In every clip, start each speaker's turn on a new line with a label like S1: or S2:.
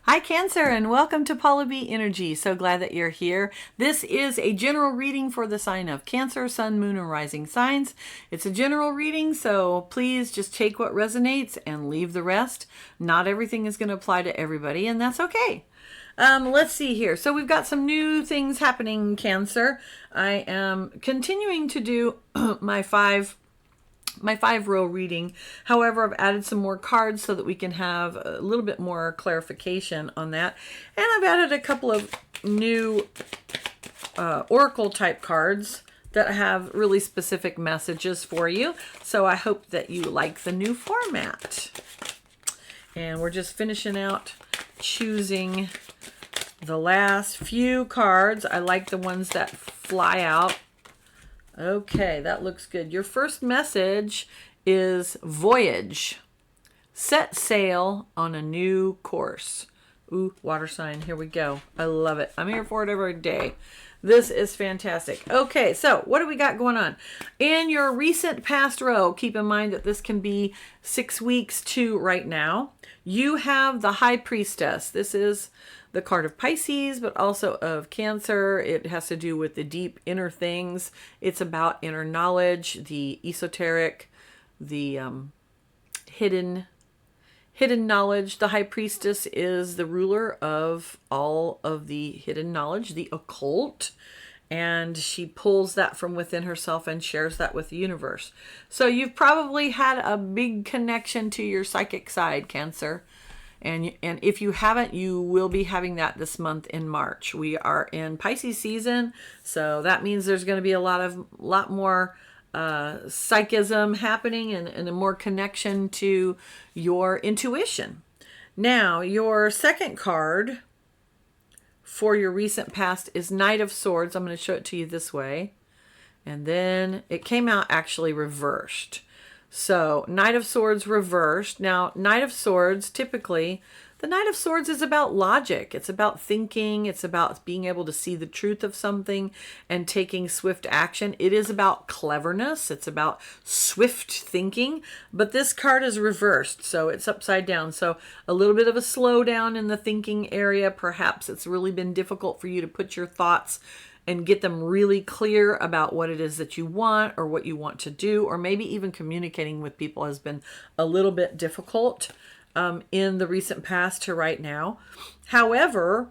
S1: Hi Cancer, and welcome to Paula B Energy. So glad that you're here. This is a general reading for the sign of Cancer, Sun, Moon, and Rising signs. It's a general reading, so please just take what resonates and leave the rest. Not everything is going to apply to everybody, and that's okay. Let's see here. So we've got some new things happening, Cancer. I am continuing to do my five row reading. However, I've added some more cards so that we can have a little bit more clarification on that. And I've added a couple of new oracle type cards that have really specific messages for you. So I hope that you like the new format. And we're just finishing out choosing the last few cards. I like the ones that fly out. Okay, that looks good. Your first message is voyage. Set sail on a new course. Ooh, water sign. Here we go. I love it. I'm here for it every day. This is fantastic. Okay, so what do we got going on? In your recent past row, keep in mind that this can be 6 weeks to right now. You have the High Priestess. This is the card of Pisces, but also of Cancer. It has to do with the deep inner things. It's about inner knowledge, the esoteric, the hidden knowledge. The High Priestess is the ruler of all of the hidden knowledge, the occult, and she pulls that from within herself and shares that with the universe. So you've probably had a big connection to your psychic side, Cancer. And if you haven't, you will be having that this month in March. We are in Pisces season, so that means there's going to be a lot more psychism happening and a more connection to your intuition. Now, your second card for your recent past is Knight of Swords. I'm going to show it to you this way. And then it came out actually reversed. So, Knight of Swords reversed. Now, Knight of Swords, typically, the Knight of Swords is about logic. It's about thinking. It's about being able to see the truth of something and taking swift action. It is about cleverness. It's about swift thinking. But this card is reversed, so it's upside down. So, a little bit of a slowdown in the thinking area. Perhaps it's really been difficult for you to put your thoughts and get them really clear about what it is that you want or what you want to do, or maybe even communicating with people has been a little bit difficult in the recent past to right now. However,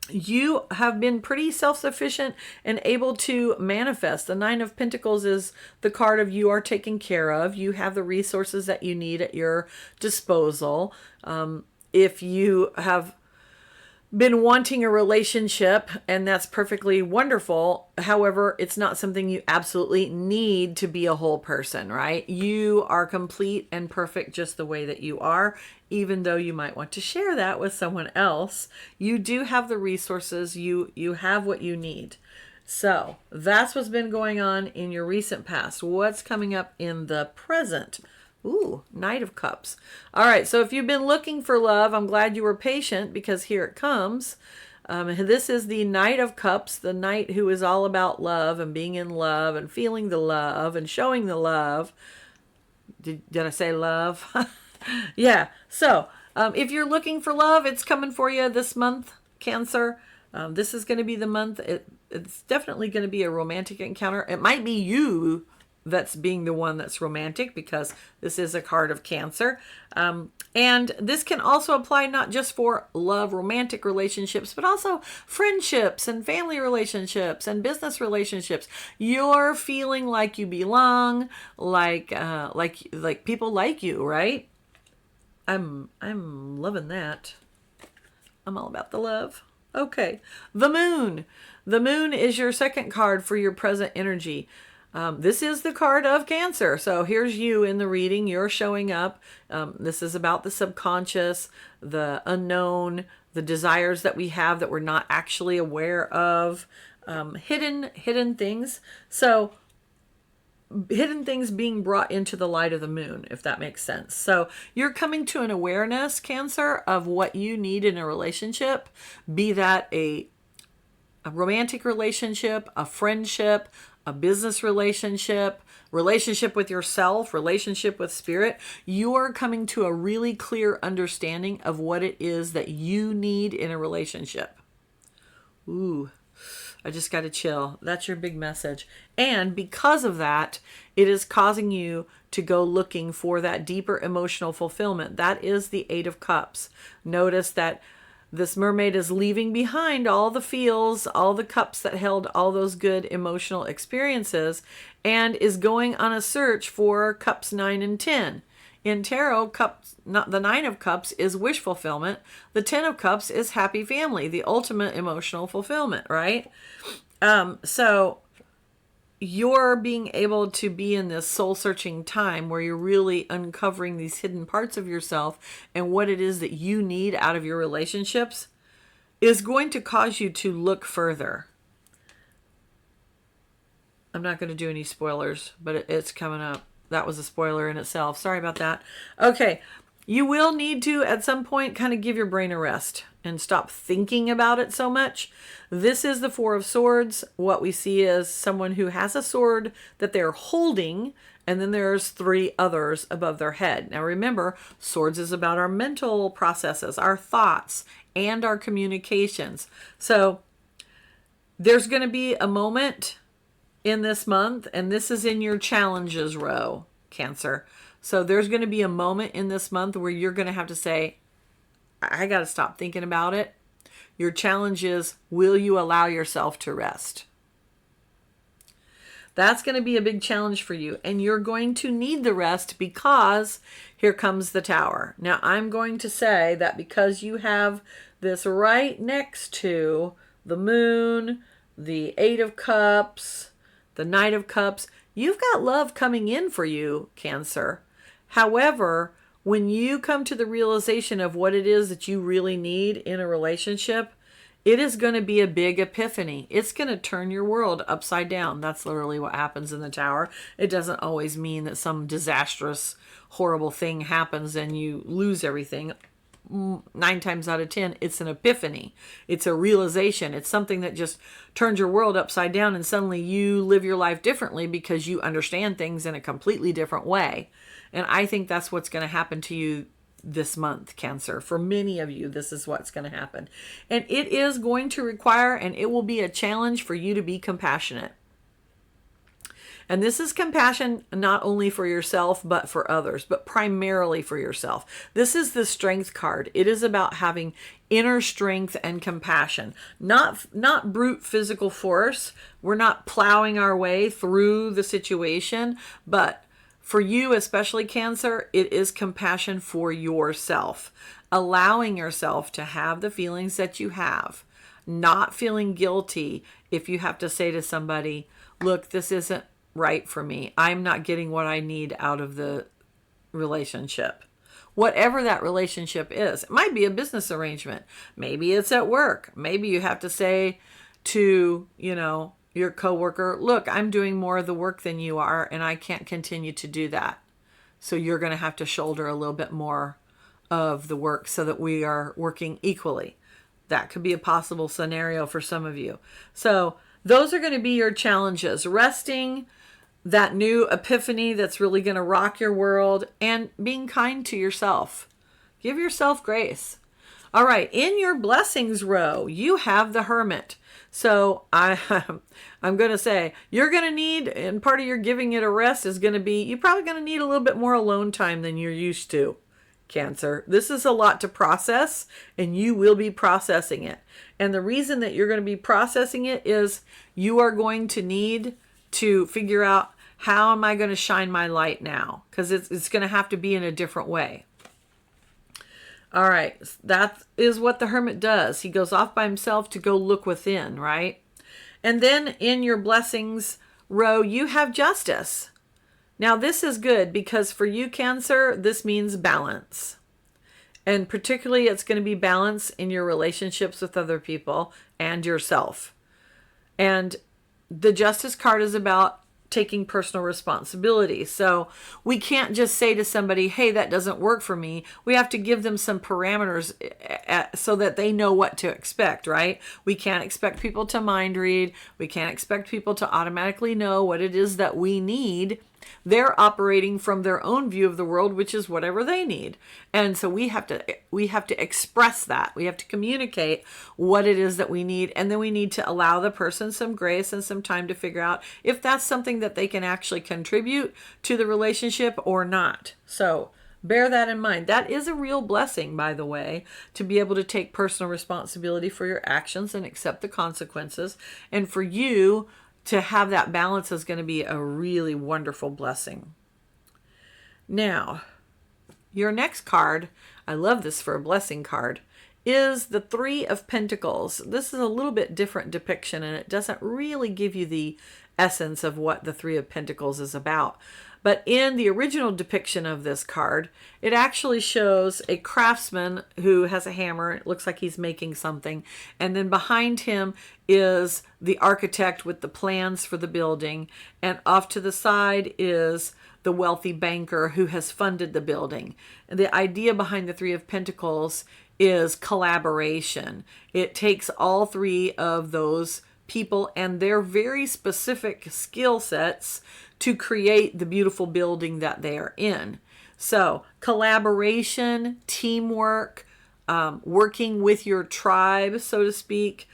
S1: you have been pretty self-sufficient and able to manifest. The Nine of Pentacles is the card of you are taken care of. You have the resources that you need at your disposal. If you have been wanting a relationship, and that's perfectly wonderful. However, it's not something you absolutely need to be a whole person, right? You are complete and perfect just the way that you are, even though you might want to share that with someone else. You do have the resources. You have what you need. So that's what's been going on in your recent past. What's coming up in the present? Ooh, Knight of Cups. All right, so if you've been looking for love, I'm glad you were patient because here it comes. This is the Knight of Cups, the knight who is all about love and being in love and feeling the love and showing the love. Did I say love? Yeah, so if you're looking for love, it's coming for you this month, Cancer. This is going to be the month. It's definitely going to be a romantic encounter. It might be you that's being the one that's romantic because this is a card of Cancer. And this can also apply not just for love, romantic relationships, but also friendships and family relationships and business relationships. You're feeling like you belong, like people like you, right? I'm loving that. I'm all about the love. Okay. The Moon. The Moon is your second card for your present energy. This is the card of Cancer. So here's you in the reading. You're showing up. This is about the subconscious, the unknown, the desires that we have that we're not actually aware of, hidden things. So hidden things being brought into the light of the moon, if that makes sense. So you're coming to an awareness, Cancer, of what you need in a relationship, be that a romantic relationship, a friendship, a business relationship, relationship with yourself, relationship with spirit, you are coming to a really clear understanding of what it is that you need in a relationship. Ooh, I just got to chill. That's your big message. And because of that, it is causing you to go looking for that deeper emotional fulfillment. That is the Eight of Cups. Notice that this mermaid is leaving behind all the feels, all the cups that held all those good emotional experiences, and is going on a search for cups 9 and 10. In tarot, cups, not the 9 of cups is wish fulfillment. The 10 of cups is happy family, the ultimate emotional fulfillment, right? So you're being able to be in this soul searching time where you're really uncovering these hidden parts of yourself, and what it is that you need out of your relationships is going to cause you to look further. I'm not going to do any spoilers, but it's coming up. That was a spoiler in itself. Sorry about that. Okay. You will need to, at some point, kind of give your brain a rest and stop thinking about it so much. This is the Four of Swords. What we see is someone who has a sword that they're holding, and then there's 3 others above their head. Now remember, swords is about our mental processes, our thoughts, and our communications. So there's going to be a moment in this month, and this is in your challenges row, Cancer. So there's going to be a moment in this month where you're going to have to say, I got to stop thinking about it. Your challenge is, will you allow yourself to rest? That's going to be a big challenge for you. And you're going to need the rest because here comes the Tower. Now, I'm going to say that because you have this right next to the Moon, the Eight of Cups, the Knight of Cups, you've got love coming in for you, Cancer. However, when you come to the realization of what it is that you really need in a relationship, it is going to be a big epiphany. It's going to turn your world upside down. That's literally what happens in the Tower. It doesn't always mean that some disastrous, horrible thing happens and you lose everything. 9 times out of 10, it's an epiphany. It's a realization. It's something that just turns your world upside down, and suddenly you live your life differently because you understand things in a completely different way. And I think that's what's going to happen to you this month, Cancer. For many of you, this is what's going to happen. And it is going to require, and it will be a challenge for you to be compassionate. And this is compassion not only for yourself, but for others, but primarily for yourself. This is the Strength card. It is about having inner strength and compassion, not brute physical force. We're not plowing our way through the situation, but for you, especially Cancer, it is compassion for yourself, allowing yourself to have the feelings that you have, not feeling guilty if you have to say to somebody, look, this isn't right for me. I'm not getting what I need out of the relationship. Whatever that relationship is. It might be a business arrangement. Maybe it's at work. Maybe you have to say to, your coworker, look, I'm doing more of the work than you are, and I can't continue to do that. So you're going to have to shoulder a little bit more of the work so that we are working equally. That could be a possible scenario for some of you. So those are going to be your challenges. Resting, that new epiphany that's really going to rock your world, and being kind to yourself. Give yourself grace. All right, in your blessings row, you have the Hermit. So I'm going to say you're going to need, and part of your giving it a rest is going to be, you're probably going to need a little bit more alone time than you're used to, Cancer. This is a lot to process, and you will be processing it. And the reason that you're going to be processing it is you are going to need to figure out, how am I going to shine my light now? Because it's going to have to be in a different way. All right, that is what the Hermit does. He goes off by himself to go look within, right? And then in your blessings row, you have Justice. Now this is good because for you, Cancer, this means balance. And particularly it's going to be balance in your relationships with other people and yourself. And the Justice card is about taking personal responsibility. So we can't just say to somebody, hey, that doesn't work for me. We have to give them some parameters so that they know what to expect, right? We can't expect people to mind read. We can't expect people to automatically know what it is that we need. They're operating from their own view of the world, which is whatever they need. And so we have to express that. We have to communicate what it is that we need. And then we need to allow the person some grace and some time to figure out if that's something that they can actually contribute to the relationship or not. So bear that in mind. That is a real blessing, by the way, to be able to take personal responsibility for your actions and accept the consequences. And for you to have that balance is going to be a really wonderful blessing. Now, your next card, I love this for a blessing card, is the Three of Pentacles. This is a little bit different depiction, and it doesn't really give you the essence of what the Three of Pentacles is about. But in the original depiction of this card, it actually shows a craftsman who has a hammer. It looks like he's making something. And then behind him is the architect with the plans for the building. And off to the side is the wealthy banker who has funded the building. And the idea behind the Three of Pentacles is collaboration. It takes all three of those people and their very specific skill sets to create the beautiful building that they are in. So collaboration, teamwork, working with your tribe, so to speak,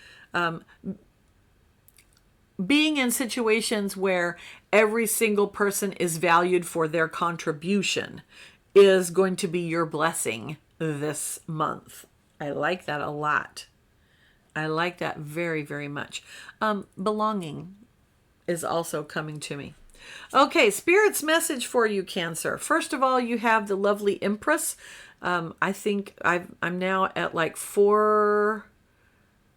S1: being in situations where every single person is valued for their contribution is going to be your blessing this month. I like that a lot. I like that very, very much. Belonging is also coming to me. Okay, Spirit's message for you, Cancer. First of all, you have the lovely Empress. I think I'm now at like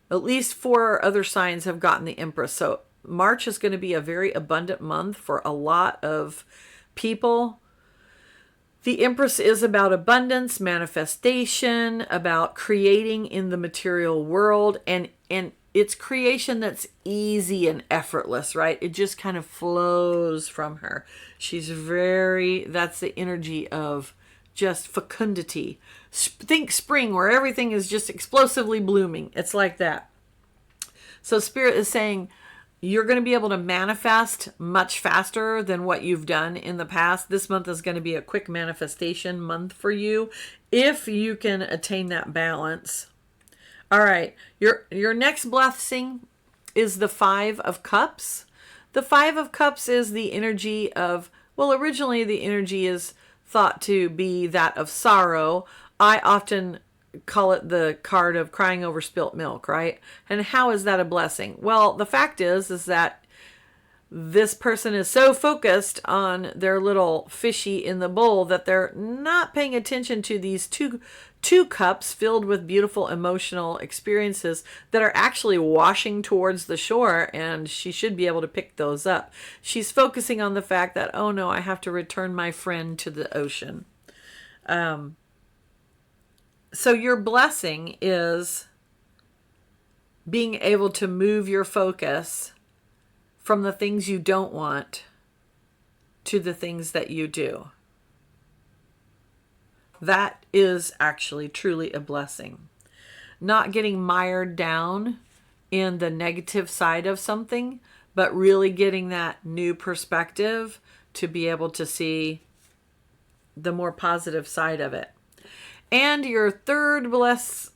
S1: at least four other signs have gotten the Empress. So March is going to be a very abundant month for a lot of people. The Empress is about abundance, manifestation, about creating in the material world, and it's creation that's easy and effortless, right? It just kind of flows from her. That's the energy of just fecundity. Think spring, where everything is just explosively blooming. It's like that. So Spirit is saying, you're going to be able to manifest much faster than what you've done in the past. This month is going to be a quick manifestation month for you if you can attain that balance. All right, your next blessing is the Five of Cups. The Five of Cups is the energy of, well, originally the energy is thought to be that of sorrow. I often call it the card of crying over spilt milk, right? And how is that a blessing? Well, the fact is that this person is so focused on their little fishy in the bowl that they're not paying attention to these two cups filled with beautiful emotional experiences that are actually washing towards the shore, and she should be able to pick those up. She's focusing on the fact that, oh no, I have to return my friend to the ocean. So your blessing is being able to move your focus from the things you don't want to the things that you do. That is actually truly a blessing. Not getting mired down in the negative side of something, but really getting that new perspective to be able to see the more positive side of it. And your third message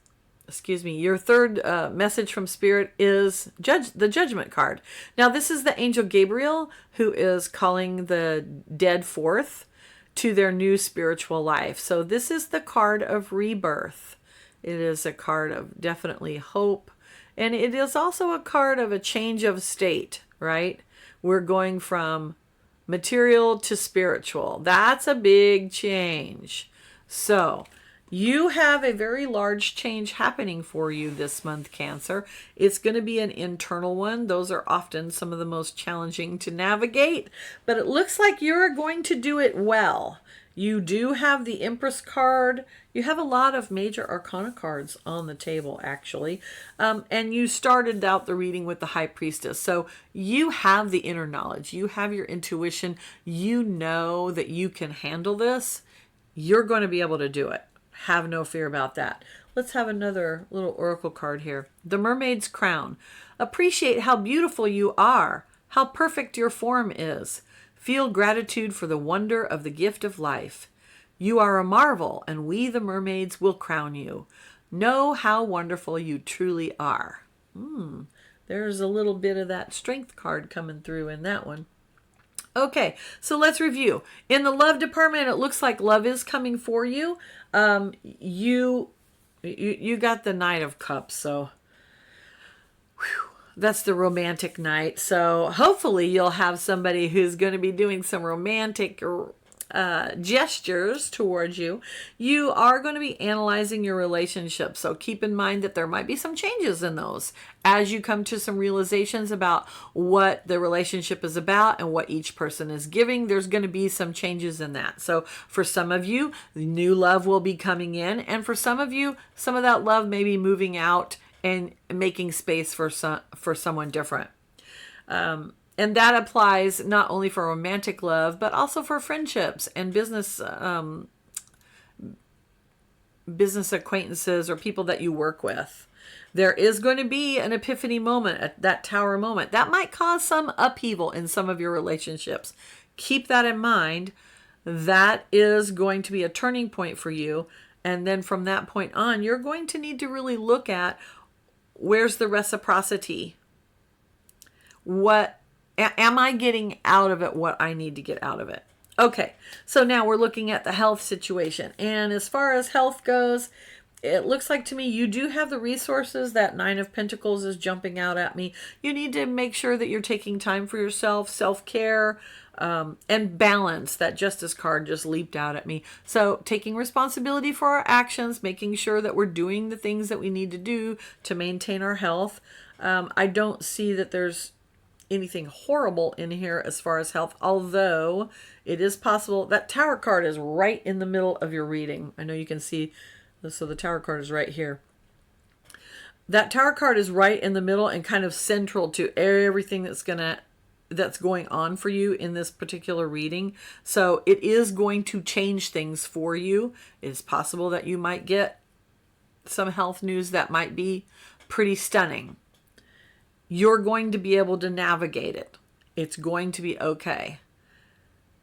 S1: from Spirit is the Judgment card. Now, this is the Angel Gabriel, who is calling the dead forth to their new spiritual life. So this is the card of rebirth. It is a card of definitely hope. And it is also a card of a change of state, right? We're going from material to spiritual. That's a big change. So you have a very large change happening for you this month, Cancer. It's going to be an internal one. Those are often some of the most challenging to navigate, but it looks like you're going to do it well. You do have the Empress card. You have a lot of major arcana cards on the table, actually. And you started out the reading with the High Priestess. So you have the inner knowledge. You have your intuition. You know that you can handle this. You're going to be able to do it. Have no fear about that. Let's have another little oracle card here. The Mermaid's Crown. Appreciate how beautiful you are, how perfect your form is. Feel gratitude for the wonder of the gift of life. You are a marvel, and we, the mermaids, will crown you. Know how wonderful you truly are. There's a little bit of that strength card coming through in that one. Okay, so let's review. In the love department, it looks like love is coming for you. You got the Knight of Cups, so that's the romantic night. So hopefully you'll have somebody who's going to be doing some romantic gestures towards you. You are going to be analyzing your relationship. So keep in mind that there might be some changes in those as you come to some realizations about what the relationship is about and what each person is giving. There's going to be some changes in that. So for some of you, new love will be coming in. And for some of you, some of that love may be moving out and making space for someone different. And that applies not only for romantic love, but also for friendships and business acquaintances or people that you work with. There is going to be an epiphany moment, at that tower moment. That might cause some upheaval in some of your relationships. Keep that in mind. That is going to be a turning point for you. And then from that point on, you're going to need to really look at, where's the reciprocity? What am I getting out of it? What I need to get out of it? Okay, so now we're looking at the health situation. And as far as health goes, it looks like to me you do have the resources. That Nine of Pentacles is jumping out at me. You need to make sure that you're taking time for yourself, self-care, and balance. That Justice card just leaped out at me. So taking responsibility for our actions, making sure that we're doing the things that we need to do to maintain our health. I don't see that there's anything horrible in here as far as health, although it is possible. That Tower card is right in the middle of your reading. I know you can see, so the Tower card is right here. That Tower card is right in the middle and kind of central to everything that's going on for you in this particular reading. So it is going to change things for you. It's possible that you might get some health news that might be pretty stunning. You're going to be able to navigate it. It's going to be okay.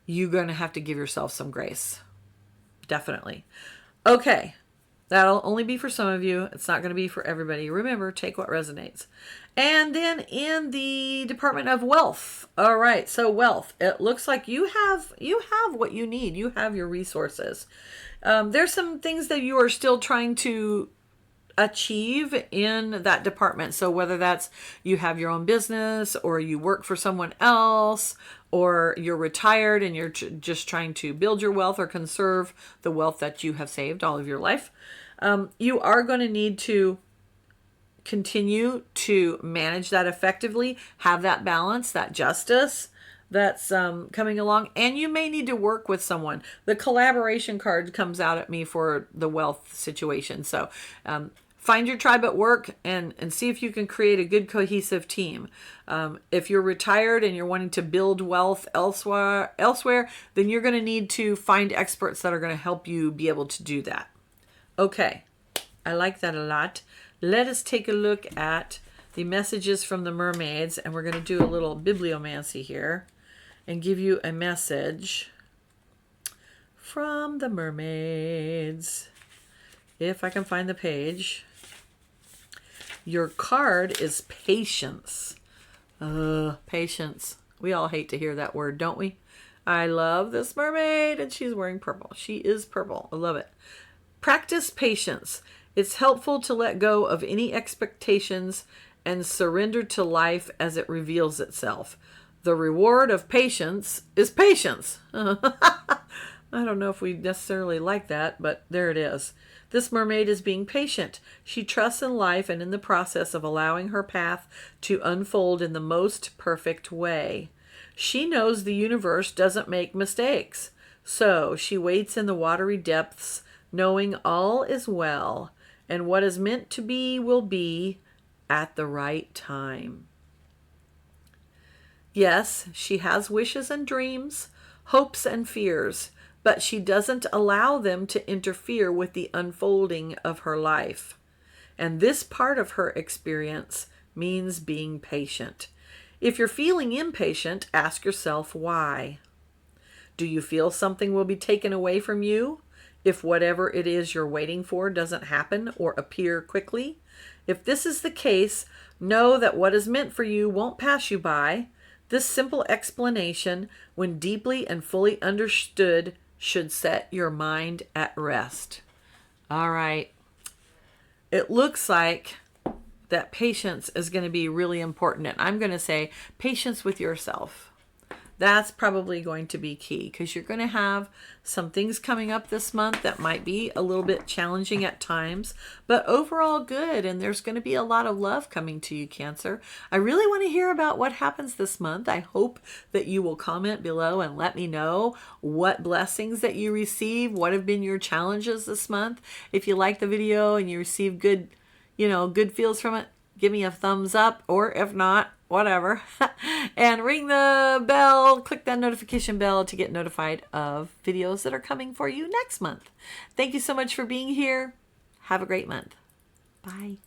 S1: You're going to have to give yourself some grace. Definitely. Okay. That'll only be for some of you. It's not going to be for everybody. Remember, take what resonates. And then in the Department of Wealth. All right, so wealth. It looks like you have what you need. You have your resources. There's some things that you are still trying to achieve in that department. So whether that's you have your own business or you work for someone else, or you're retired and you're just trying to build your wealth or conserve the wealth that you have saved all of your life, you are going to need to continue to manage that effectively, have that balance, that justice that's coming along, and you may need to work with someone. The collaboration card comes out at me for the wealth situation. So find your tribe at work and see if you can create a good cohesive team. If you're retired and you're wanting to build wealth elsewhere, then you're going to need to find experts that are going to help you be able to do that. Okay, I like that a lot. Let us take a look at the messages from the mermaids, and we're going to do a little bibliomancy here and give you a message from the mermaids. If I can find the page. Your card is patience. Patience. We all hate to hear that word, don't we? I love this mermaid, and she's wearing purple. She is purple. I love it. Practice patience. It's helpful to let go of any expectations and surrender to life as it reveals itself. The reward of patience is patience. I don't know if we necessarily like that, but there it is. This mermaid is being patient. She trusts in life and in the process of allowing her path to unfold in the most perfect way. She knows the universe doesn't make mistakes, So she waits in the watery depths, knowing all is well, and what is meant to be will be at the right time. Yes, she has wishes and dreams, hopes and fears, but she doesn't allow them to interfere with the unfolding of her life. And this part of her experience means being patient. If you're feeling impatient, ask yourself why. Do you feel something will be taken away from you if whatever it is you're waiting for doesn't happen or appear quickly? If this is the case, know that what is meant for you won't pass you by. This simple explanation, when deeply and fully understood, should set your mind at rest. All right. It looks like that patience is going to be really important. And I'm going to say patience with yourself. That's probably going to be key, because you're going to have some things coming up this month that might be a little bit challenging at times, but overall good. And there's going to be a lot of love coming to you, Cancer. I really want to hear about what happens this month. I hope that you will comment below and let me know what blessings that you receive, what have been your challenges this month. If you like the video and you receive good feels from it, give me a thumbs up, or if not, whatever. And ring the bell, click that notification bell to get notified of videos that are coming for you next month. Thank you so much for being here. Have a great month. Bye.